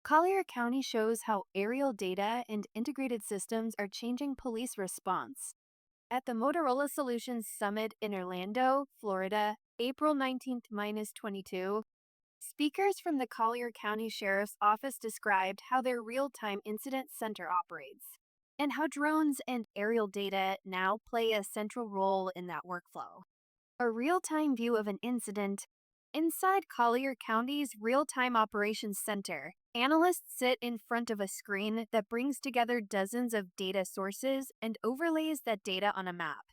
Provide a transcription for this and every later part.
Collier County shows how aerial data and integrated systems are changing police response. At the Motorola Solutions Summit in Orlando, Florida, April 19th 22, speakers from the Collier County Sheriff's Office described how their real time incident center operates and how drones and aerial data now play a central role in that workflow. A real time view of an incident. Inside Collier County's Real Time Operations Center, analysts sit in front of a screen that brings together dozens of data sources and overlays that data on a map.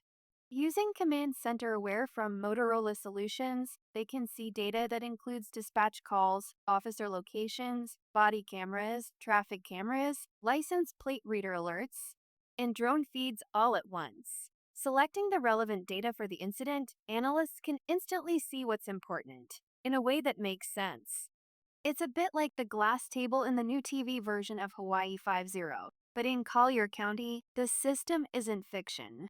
Using Command Center Aware from Motorola Solutions, they can see data that includes dispatch calls, officer locations, body cameras, traffic cameras, license plate reader alerts, and drone feeds all at once. Selecting the relevant data for the incident, analysts can instantly see what's important in a way that makes sense. It's a bit like the glass table in the new TV version of Hawaii 5-0, but in Collier County, the system isn't fiction.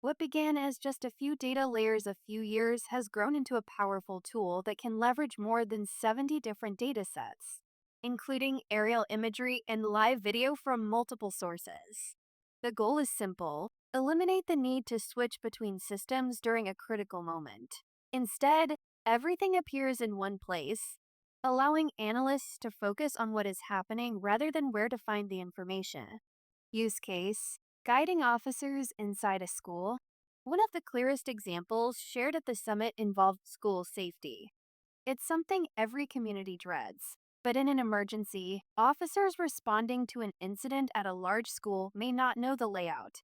What began as just a few data layers a few years has grown into a powerful tool that can leverage more than 70 different datasets, including aerial imagery and live video from multiple sources. The goal is simple: eliminate the need to switch between systems during a critical moment. Instead, everything appears in one place, allowing analysts to focus on what is happening rather than where to find the information. Use case: guiding officers inside a school. One of the clearest examples shared at the summit involved school safety. It's something every community dreads. But in an emergency, officers responding to an incident at a large school may not know the layout.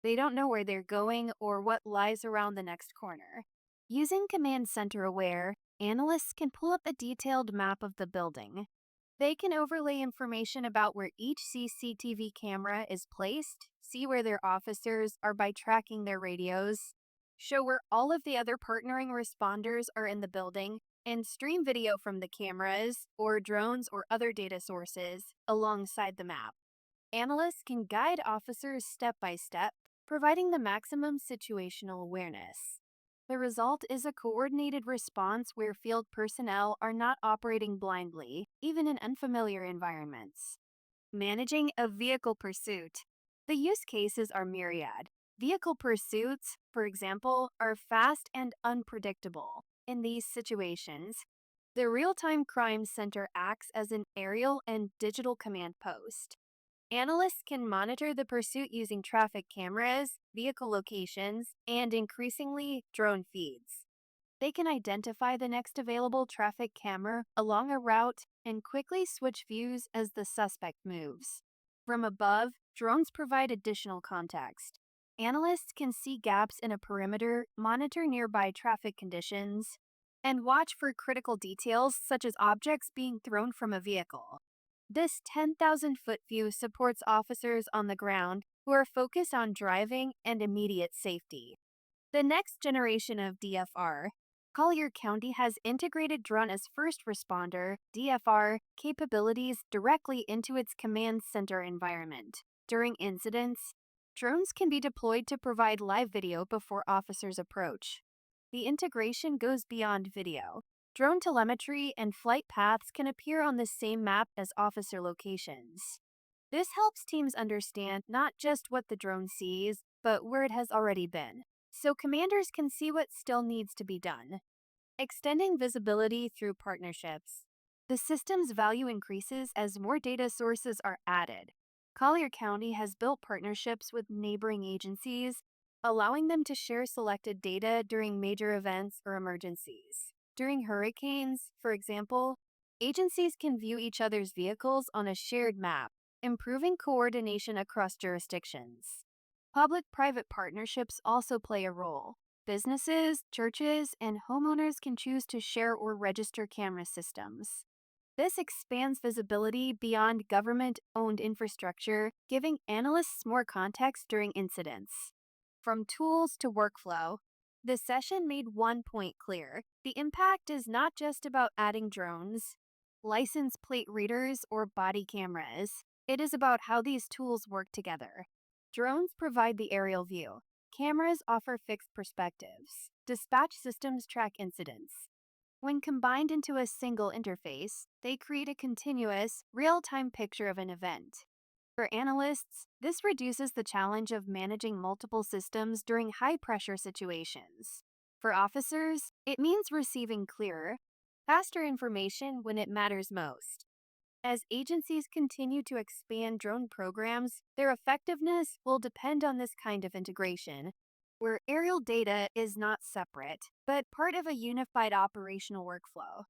They don't know where they're going or what lies around the next corner. Using Command Center Aware, analysts can pull up a detailed map of the building. They can overlay information about where each CCTV camera is placed, see where their officers are by tracking their radios, show where all of the other partnering responders are in the building, and stream video from the cameras, or drones, or other data sources alongside the map. Analysts can guide officers step by step, providing the maximum situational awareness. The result is a coordinated response where field personnel are not operating blindly, even in unfamiliar environments. Managing a vehicle pursuit. The use cases are myriad. Vehicle pursuits, for example, are fast and unpredictable. In these situations, the Real Time Crime Center acts as an aerial and digital command post. Analysts can monitor the pursuit using traffic cameras, vehicle locations, and increasingly, drone feeds. They can identify the next available traffic camera along a route and quickly switch views as the suspect moves. From above, drones provide additional context. Analysts can see gaps in a perimeter, monitor nearby traffic conditions, and watch for critical details such as objects being thrown from a vehicle. This 10,000-foot view supports officers on the ground who are focused on driving and immediate safety. The next generation of DFR, Collier County has integrated drone as first responder (DFR) capabilities directly into its command center environment. During incidents, drones can be deployed to provide live video before officers approach. The integration goes beyond video. Drone telemetry and flight paths can appear on the same map as officer locations. This helps teams understand not just what the drone sees, but where it has already been, so commanders can see what still needs to be done. Extending visibility through partnerships. The system's value increases as more data sources are added. Collier County has built partnerships with neighboring agencies, allowing them to share selected data during major events or emergencies. During hurricanes, for example, agencies can view each other's vehicles on a shared map, improving coordination across jurisdictions. Public-private partnerships also play a role. Businesses, churches, and homeowners can choose to share or register camera systems. This expands visibility beyond government-owned infrastructure, giving analysts more context during incidents. From tools to workflow, the session made one point clear: the impact is not just about adding drones, license plate readers, or body cameras. It is about how these tools work together. Drones provide the aerial view. Cameras offer fixed perspectives. Dispatch systems track incidents. When combined into a single interface, they create a continuous, real time picture of an event. For analysts, this reduces the challenge of managing multiple systems during high pressure situations. For officers, it means receiving clearer, faster information when it matters most. As agencies continue to expand drone programs, their effectiveness will depend on this kind of integration, where aerial data is not separate, but part of a unified operational workflow.